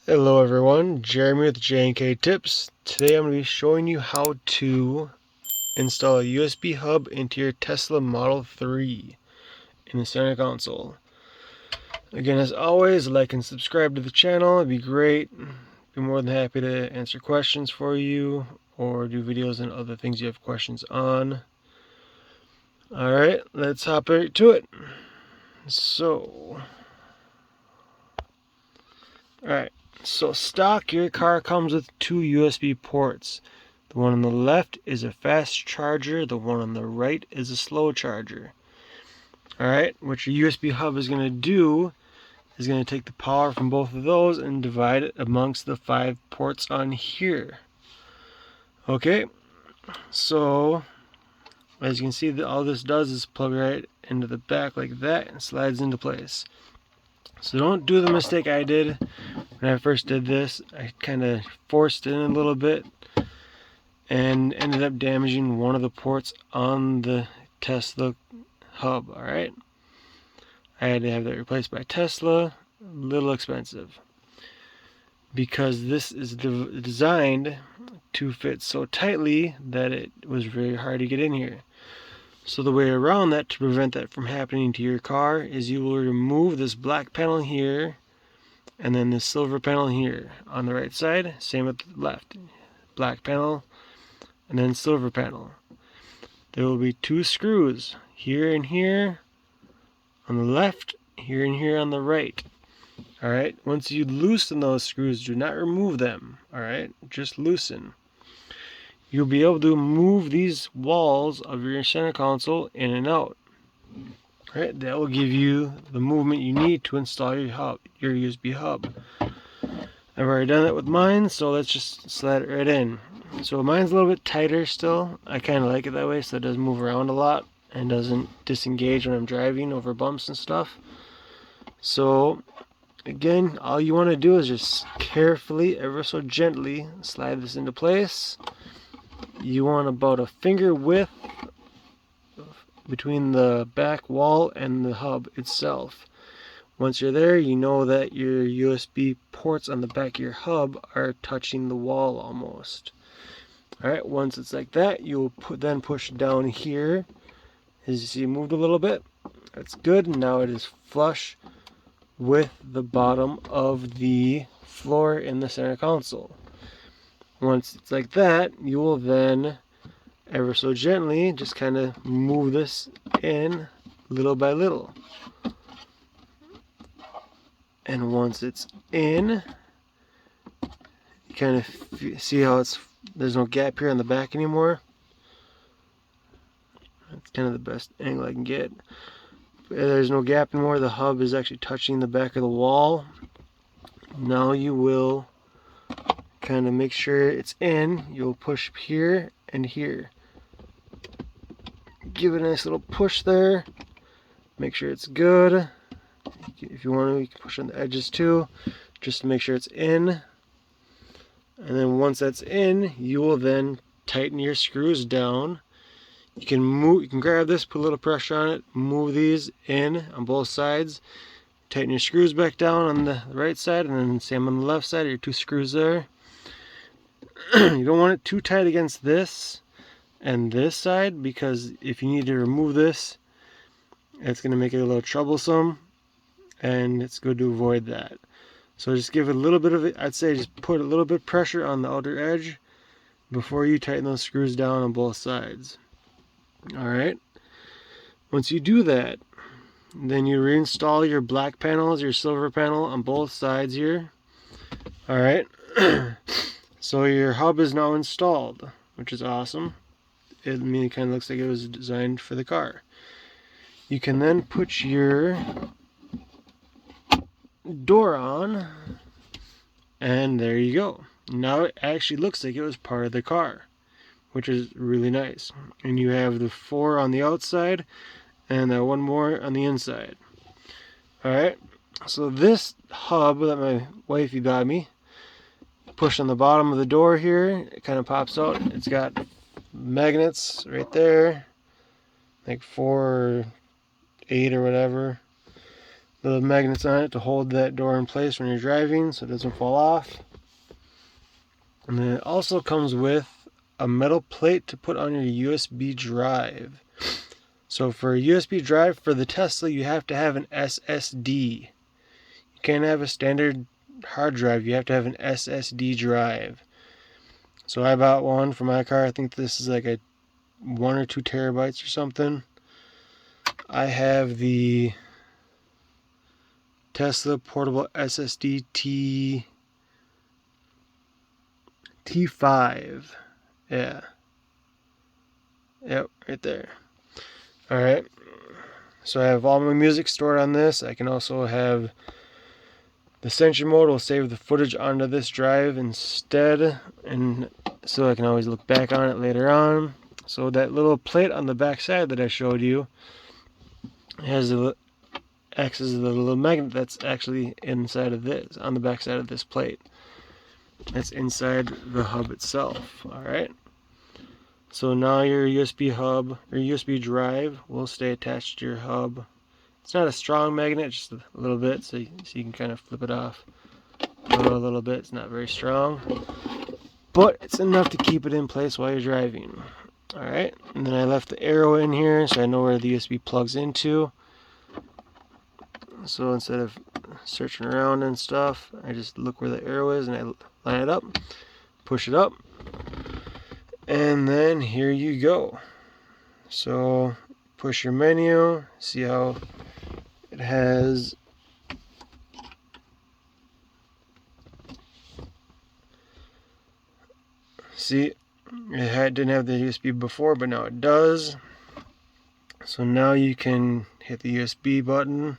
Hello everyone, Jeremy with J&K Tips. Today I'm going to be showing you how to install a USB hub into your Tesla Model 3 in the center console. Again, as always, like and subscribe to the channel, it'd be great. Be more than happy to answer questions for you or do videos and other things you have questions on. Alright, let's hop right to it. So stock, your car comes with two USB ports. The one on the left is a fast charger, the one on the right is a slow charger. Alright, what your USB hub is going to do is going to take the power from both of those and divide it amongst the 5 ports on here. Okay, so as you can see, all this does is plug right into the back like that and slides into place. So don't do the mistake I did when I first did this. I kind of forced it in a little bit and ended up damaging one of the ports on the Tesla hub. Alright, I had to have that replaced by Tesla. A little expensive because this is designed to fit so tightly that it was very hard to get in here. So the way around that, to prevent that from happening to your car, is you will remove this black panel here and then this silver panel here on the right side. Same with the left. Black panel and then silver panel. There will be 2 screws here and here on the left, here and here on the right. Alright, once you loosen those screws, do not remove them. Alright, just loosen. You'll be able to move these walls of your center console in and out. Alright, that will give you the movement you need to install your USB hub. I've already done that with mine, so let's just slide it right in. So mine's a little bit tighter still. I kind of like it that way, so it doesn't move around a lot and doesn't disengage when I'm driving over bumps and stuff. So again, all you want to do is just carefully, ever so gently, slide this into place. You want about a finger width between the back wall and the hub itself. Once you're there, you know that your USB ports on the back of your hub are touching the wall almost. Alright, once it's like that, you'll then push down here. As you see, it moved a little bit. That's good. Now it is flush with the bottom of the floor in the center console. Once it's like that, you will then ever so gently just kind of move this in little by little. And once it's in, you kind of see how there's no gap here on the back anymore. That's kind of the best angle I can get. There's no gap anymore. The hub is actually touching the back of the wall. Now you will kind of make sure it's in. You'll push here and here. Give it a nice little push there. Make sure it's good. If you want to, you can push on the edges too, just to make sure it's in. And then once that's in, you will then tighten your screws down. You can grab this, put a little pressure on it, move these in on both sides. Tighten your screws back down on the right side, and then same on the left side, your 2 screws there. You don't want it too tight against this and this side, because if you need to remove this, it's going to make it a little troublesome, and it's good to avoid that. So just give it a little bit of it. I'd say just put a little bit of pressure on the outer edge before you tighten those screws down on both sides. Alright, once you do that, then you reinstall your black panels, your silver panel on both sides here. Alright, so your hub is now installed, which is awesome. It kind of looks like it was designed for the car. You can then put your door on, and there you go. Now it actually looks like it was part of the car, which is really nice. And you have the 4 on the outside and that 1 more on the inside. Alright, so this hub that my wifey got me, push on the bottom of the door here, it kind of pops out. It's got magnets right there, like 4 or 8 or whatever. little magnets on it to hold that door in place when you're driving so it doesn't fall off. And then it also comes with a metal plate to put on your USB drive. So for a USB drive for the Tesla, you have to have an SSD. You can't have a standard hard drive, you have to have an SSD drive. So I bought one for my car. I think this is like a 1 or 2 terabytes or something. I have the Tesla portable SSD T5. Yeah. Yep, right there. Alright. So I have all my music stored on this. I can also have the Sentry mode will save the footage onto this drive instead, and so I can always look back on it later on. So that little plate on the back side that I showed you acts as a little magnet that's actually inside of this, on the back side of this plate. That's inside the hub itself. Alright. So now your USB hub, or USB drive, will stay attached to your hub. It's not a strong magnet, just a little bit, so you can kind of flip it off a little bit. It's not very strong, but it's enough to keep it in place while you're driving. Alright, and then I left the arrow in here so I know where the USB plugs into. So instead of searching around and stuff, I just look where the arrow is and I line it up, push it up, and then here you go. So push your menu, see how it has see, it didn't have the USB before, but now it does. So now you can hit the USB button.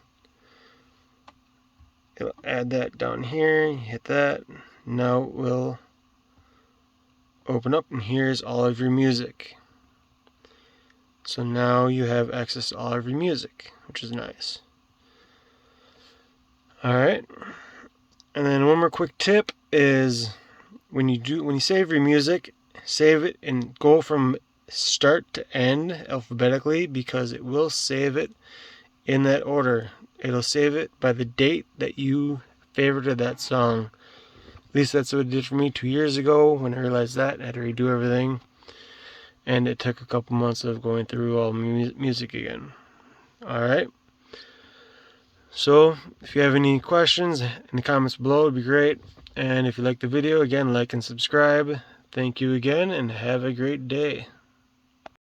It'll add that down here. You hit that. Now it will open up, and here's all of your music. So now you have access to all of your music, which is nice. Alright. And then one more quick tip is when you save your music, save it and go from start to end alphabetically, because it will save it in that order. It'll save it by the date that you favorited that song. At least that's what it did for me 2 years ago when I realized that. I had to redo everything. And it took a couple months of going through all music again. Alright. So, if you have any questions in the comments below, it would be great. And if you like the video, again, like and subscribe. Thank you again, and have a great day.